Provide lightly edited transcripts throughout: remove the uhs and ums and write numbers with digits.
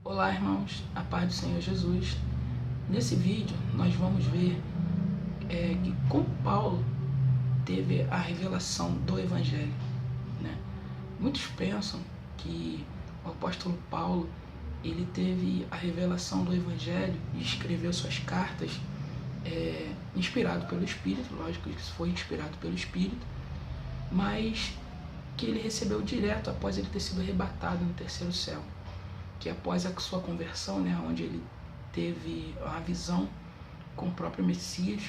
Olá, irmãos, a paz do Senhor Jesus. Nesse vídeo nós vamos ver que como Paulo teve a revelação do Evangelho, né? Muitos pensam que o apóstolo Paulo ele teve a revelação do Evangelho e escreveu suas cartas inspirado pelo Espírito, lógico que isso foi inspirado pelo Espírito, mas que ele recebeu direto após ele ter sido arrebatado no terceiro céu, que após a sua conversão, né, onde ele teve a visão com o próprio Messias,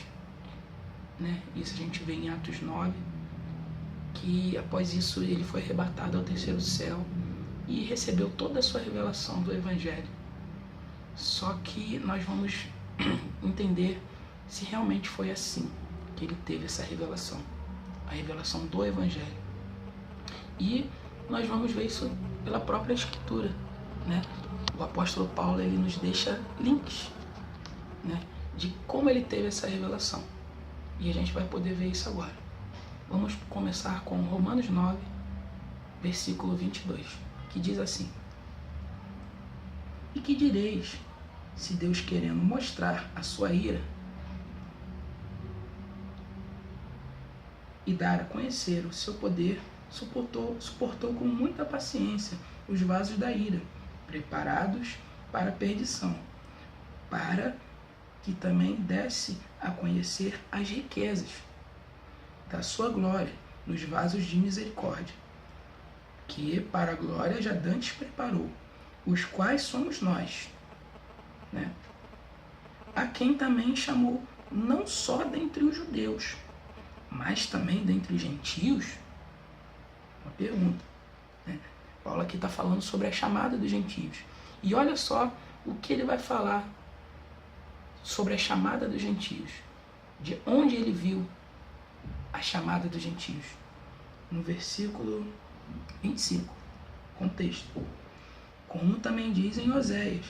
né, isso a gente vê em Atos 9, que após isso ele foi arrebatado ao terceiro céu e recebeu toda a sua revelação do Evangelho. Só que nós vamos entender se realmente foi assim que ele teve essa revelação, a revelação do Evangelho. E nós vamos ver isso pela própria Escritura, né? O apóstolo Paulo ele nos deixa links, né, de como ele teve essa revelação. E a gente vai poder ver isso agora. Vamos começar com Romanos 9, versículo 22, que diz assim: E que direis, se Deus, querendo mostrar a sua ira e dar a conhecer o seu poder, suportou com muita paciência os vasos da ira, preparados para a perdição, para que também desse a conhecer as riquezas da sua glória nos vasos de misericórdia, que para a glória já dantes preparou, os quais somos nós, né? A quem também chamou não só dentre os judeus, mas também dentre os gentios. Uma pergunta, né? Paulo aqui está falando sobre a chamada dos gentios. E olha só o que ele vai falar sobre a chamada dos gentios. De onde ele viu a chamada dos gentios. No versículo 25, contexto. Como também diz em Oséias: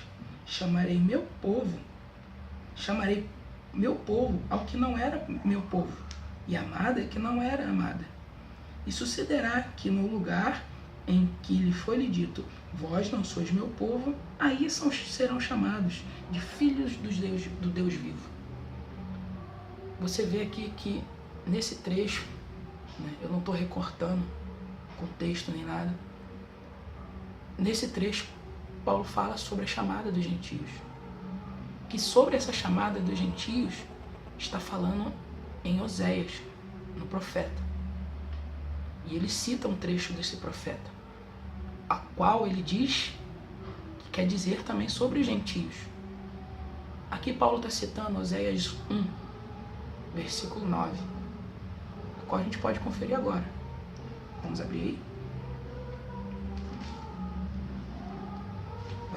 chamarei meu povo ao que não era meu povo, e amada que não era amada. E sucederá que no lugar em que lhe foi dito, vós não sois meu povo, aí serão chamados de filhos do Deus vivo. Você vê aqui que nesse trecho, né, eu não estou recortando contexto nem nada, nesse trecho Paulo fala sobre a chamada dos gentios, que sobre essa chamada dos gentios está falando em Oséias, no profeta. E ele cita um trecho desse profeta, a qual ele diz que quer dizer também sobre os gentios. Aqui Paulo está citando Oséias 1, versículo 9, a qual a gente pode conferir agora. Vamos abrir aí.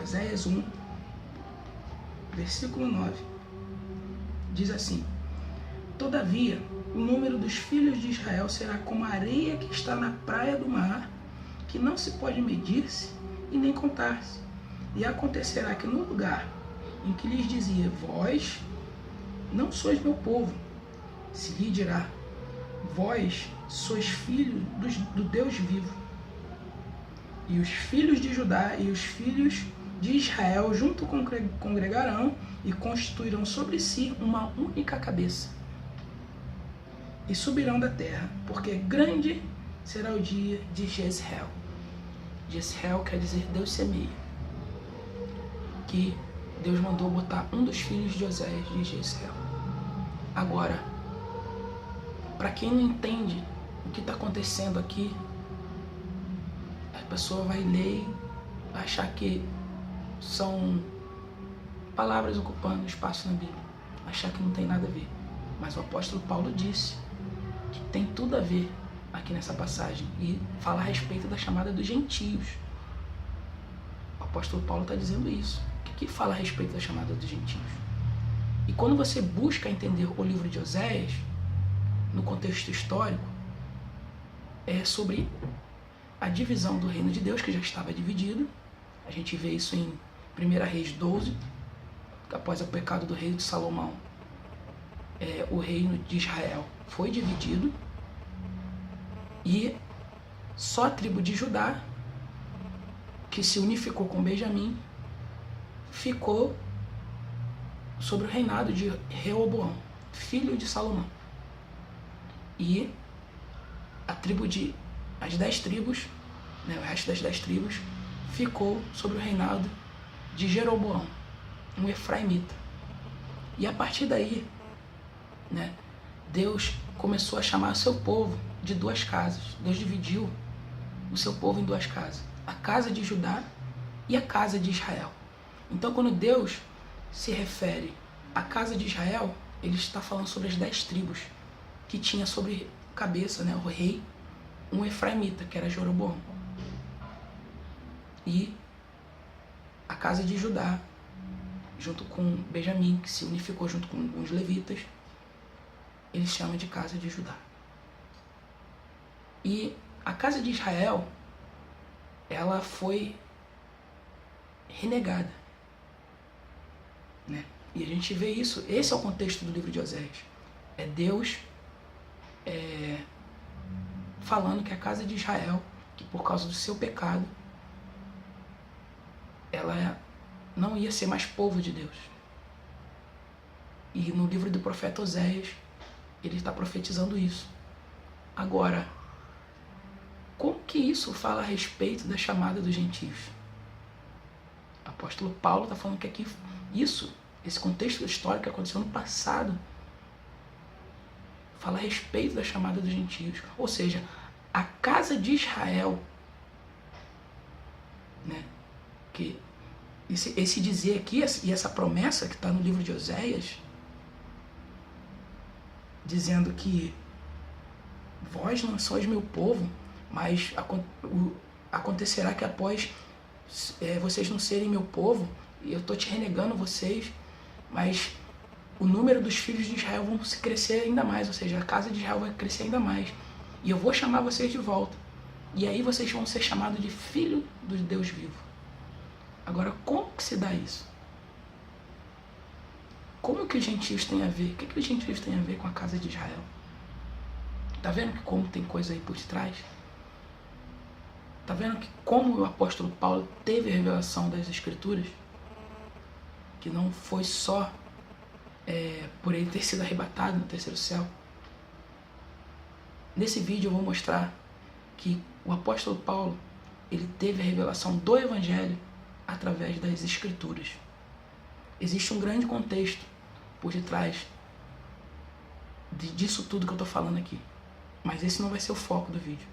Oséias 1, versículo 9, diz assim: Todavia, o número dos filhos de Israel será como a areia que está na praia do mar, que não se pode medir-se e nem contar-se. E acontecerá que no lugar em que lhes dizia, vós não sois meu povo, se lhe dirá, vós sois filhos do Deus vivo. E os filhos de Judá e os filhos de Israel junto congregarão e constituirão sobre si uma única cabeça. E subirão da terra, porque grande será o dia de Jezreel. Jezreel quer dizer Deus semeia. Que Deus mandou botar um dos filhos de Oséias de Jezreel. Agora, para quem não entende o que está acontecendo aqui, a pessoa vai ler e achar que são palavras ocupando espaço na Bíblia, achar que não tem nada a ver. Mas o apóstolo Paulo disse que tem tudo a ver aqui nessa passagem e fala a respeito da chamada dos gentios. O apóstolo Paulo está dizendo isso. O que fala a respeito da chamada dos gentios? E quando você busca entender o livro de Oséias, no contexto histórico, é sobre a divisão do reino de Deus, que já estava dividido. A gente vê isso em 1 Reis 12, após o pecado do rei de Salomão. O reino de Israel foi dividido e só a tribo de Judá, que se unificou com Benjamim, ficou sobre o reinado de Reoboão, filho de Salomão. E as 10 tribos, né, o resto das 10 tribos, ficou sobre o reinado de Jeroboão, um efraimita. E a partir daí, né, Deus começou a chamar seu povo de 2 casas. Deus dividiu o seu povo em 2 casas, a casa de Judá e a casa de Israel. Então, quando Deus se refere à casa de Israel, ele está falando sobre as 10 tribos que tinha sobre cabeça, né, o rei, um efraimita, que era Jeroboão. E a casa de Judá, junto com Benjamim, que se unificou junto com os levitas, eles chamam de casa de Judá. E a casa de Israel, ela foi renegada, né? E a gente vê isso, esse é o contexto do livro de Oséias. É Deus falando que a casa de Israel, que por causa do seu pecado, ela não ia ser mais povo de Deus. E no livro do profeta Oséias, ele está profetizando isso. Agora, como que isso fala a respeito da chamada dos gentios? O apóstolo Paulo está falando que aqui esse contexto histórico que aconteceu no passado, fala a respeito da chamada dos gentios. Ou seja, a casa de Israel, né, que esse dizer aqui, e essa promessa que está no livro de Oséias, dizendo que vós não sois meu povo, mas acontecerá que após vocês não serem meu povo, e eu estou te renegando vocês, mas o número dos filhos de Israel vão se crescer ainda mais, ou seja, a casa de Israel vai crescer ainda mais, e eu vou chamar vocês de volta, e aí vocês vão ser chamados de filho do Deus vivo. Agora, como que se dá isso? Como que os gentios têm a ver? O que os gentios têm a ver com a casa de Israel? Tá vendo que como tem coisa aí por detrás? Tá vendo que como o apóstolo Paulo teve a revelação das Escrituras? Que não foi só por ele ter sido arrebatado no terceiro céu. Nesse vídeo eu vou mostrar que o apóstolo Paulo, ele teve a revelação do Evangelho através das Escrituras. Existe um grande contexto por detrás disso tudo que eu estou falando aqui. Mas esse não vai ser o foco do vídeo.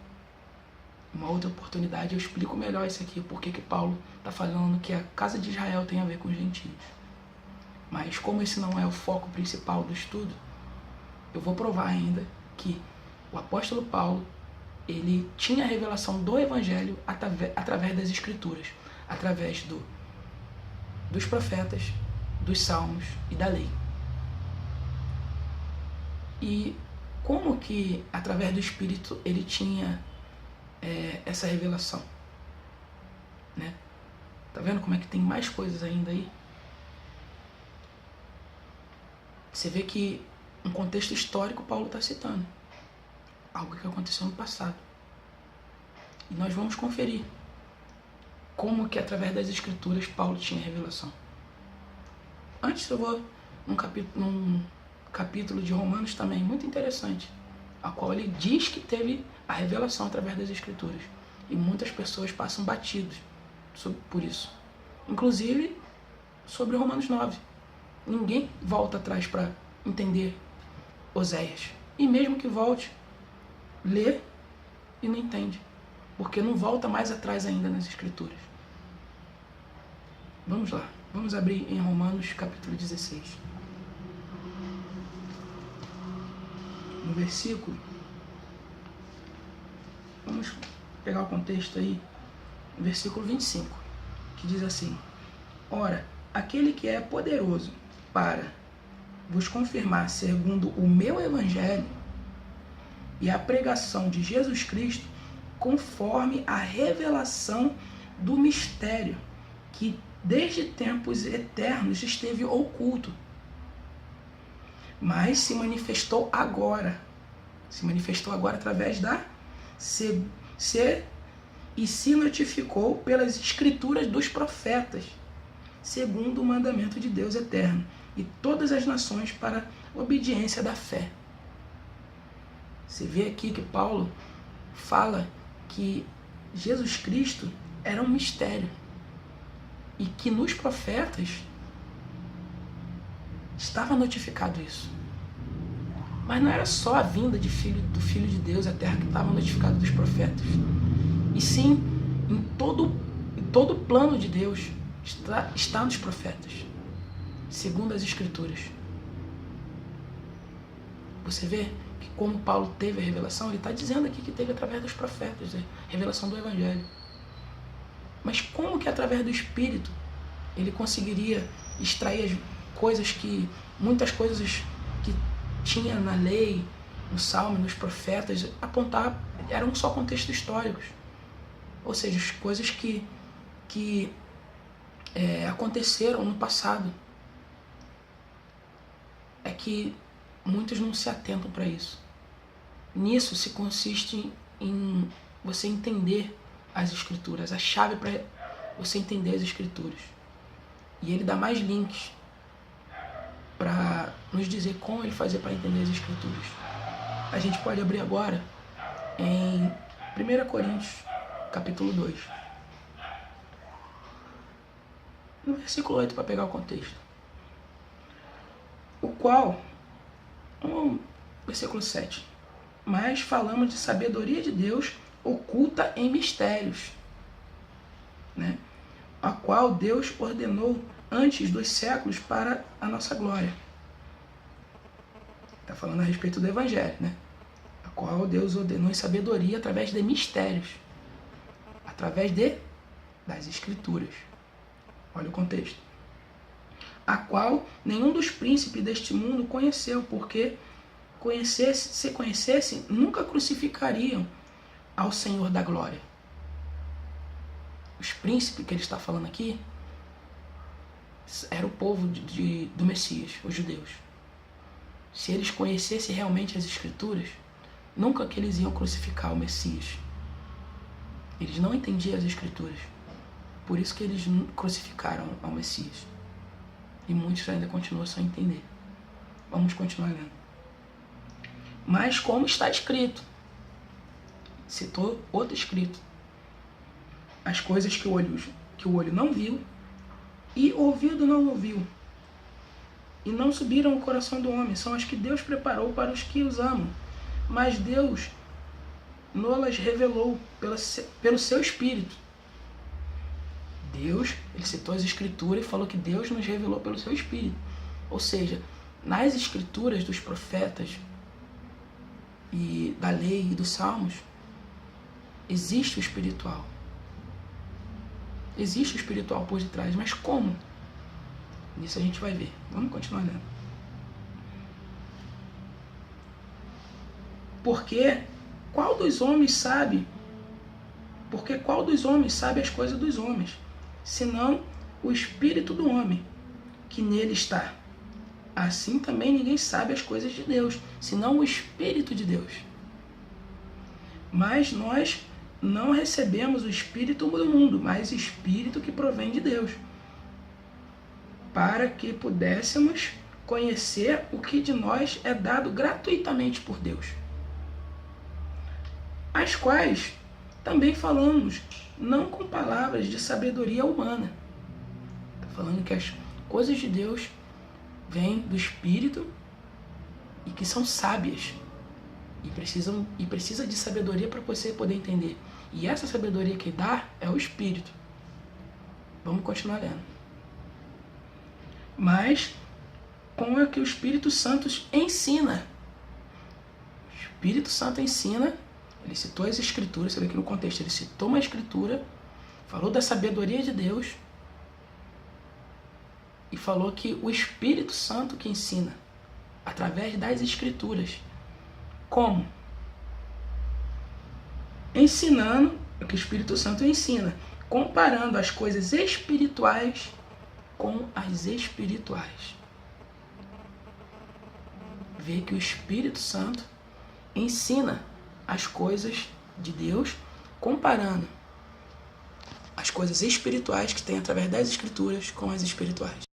Uma outra oportunidade eu explico melhor isso aqui, porque que Paulo está falando que a casa de Israel tem a ver com os gentios. Mas como esse não é o foco principal do estudo, eu vou provar ainda que o apóstolo Paulo, ele tinha a revelação do Evangelho através das Escrituras, através dos profetas, dos salmos e da lei. E como que, através do Espírito, ele tinha essa revelação? Né? Tá vendo como é que tem mais coisas ainda aí? Você vê que um contexto histórico Paulo está citando. Algo que aconteceu no passado. E nós vamos conferir como que, através das Escrituras, Paulo tinha revelação. Antes eu vou num capítulo de Romanos também, muito interessante, a qual ele diz que teve a revelação através das Escrituras. E muitas pessoas passam batidos por isso. Inclusive sobre Romanos 9. Ninguém volta atrás para entender Oséias. E mesmo que volte, lê e não entende. Porque não volta mais atrás ainda nas Escrituras. Vamos lá. Vamos abrir em Romanos capítulo 16. No versículo, vamos pegar o contexto aí, no versículo 25, que diz assim: ora, aquele que é poderoso para vos confirmar segundo o meu evangelho e a pregação de Jesus Cristo, conforme a revelação do mistério que desde tempos eternos esteve oculto, mas se manifestou agora através da e se notificou pelas escrituras dos profetas, segundo o mandamento de Deus eterno, e todas as nações para obediência da fé. Você vê aqui que Paulo fala que Jesus Cristo era um mistério e que nos profetas estava notificado isso. Mas não era só a vinda do Filho de Deus à Terra que estava notificado dos profetas, e sim em todo o plano de Deus está nos profetas, segundo as Escrituras. Você vê que como Paulo teve a revelação, ele está dizendo aqui que teve através dos profetas, a revelação do Evangelho. Mas como que através do Espírito ele conseguiria extrair as coisas que, muitas coisas que tinha na lei, no Salmo, nos profetas, apontar, eram só contextos históricos. Ou seja, as coisas que aconteceram no passado. É que muitos não se atentam para isso. Nisso se consiste em você entender as Escrituras, a chave para você entender as Escrituras. E ele dá mais links para nos dizer como ele fazia para entender as Escrituras. A gente pode abrir agora em 1 Coríntios, capítulo 2. No versículo 8, para pegar o contexto. O qual, versículo 7, mas falamos de sabedoria de Deus oculta em mistérios, né? A qual Deus ordenou antes dos séculos para a nossa glória. Está falando a respeito do Evangelho, né? A qual Deus ordenou em sabedoria através de mistérios, através das Escrituras. Olha o contexto. A qual nenhum dos príncipes deste mundo conheceu, porque se conhecessem, nunca crucificariam ao Senhor da glória. Os príncipes que ele está falando aqui era o povo do Messias, os judeus. Se eles conhecessem realmente as Escrituras, nunca que eles iam crucificar o Messias. Eles não entendiam as Escrituras. Por isso que eles crucificaram ao Messias. E muitos ainda continuam sem entender. Vamos continuar lendo. Mas como está escrito, citou outro escrito, as coisas que o olho não viu e o ouvido não ouviu e não subiram ao coração do homem, são as que Deus preparou para os que os amam. Mas Deus nos revelou pelo seu Espírito. Deus, ele citou as Escrituras e falou que Deus nos revelou pelo seu Espírito. Ou seja, nas Escrituras dos profetas e da lei e dos salmos, existe o espiritual. Existe o espiritual por detrás, mas como? Isso a gente vai ver. Vamos continuar lendo. Porque qual dos homens sabe as coisas dos homens, senão o espírito do homem que nele está? Assim também ninguém sabe as coisas de Deus, senão o Espírito de Deus. Mas nós não recebemos o Espírito do mundo, mas o Espírito que provém de Deus, para que pudéssemos conhecer o que de nós é dado gratuitamente por Deus, as quais também falamos, não com palavras de sabedoria humana. Está falando que as coisas de Deus vêm do Espírito e que são sábias e precisa de sabedoria para você poder entender. E essa sabedoria que dá é o Espírito. Vamos continuar lendo. Mas como é que o Espírito Santo ensina? O Espírito Santo ensina. Ele citou as Escrituras, você vê aqui no contexto, ele citou uma Escritura, falou da sabedoria de Deus e falou que o Espírito Santo que ensina, através das Escrituras. Como? Ensinando, o que o Espírito Santo ensina, comparando as coisas espirituais com as espirituais. Vê que o Espírito Santo ensina as coisas de Deus, comparando as coisas espirituais que tem através das escrituras com as espirituais.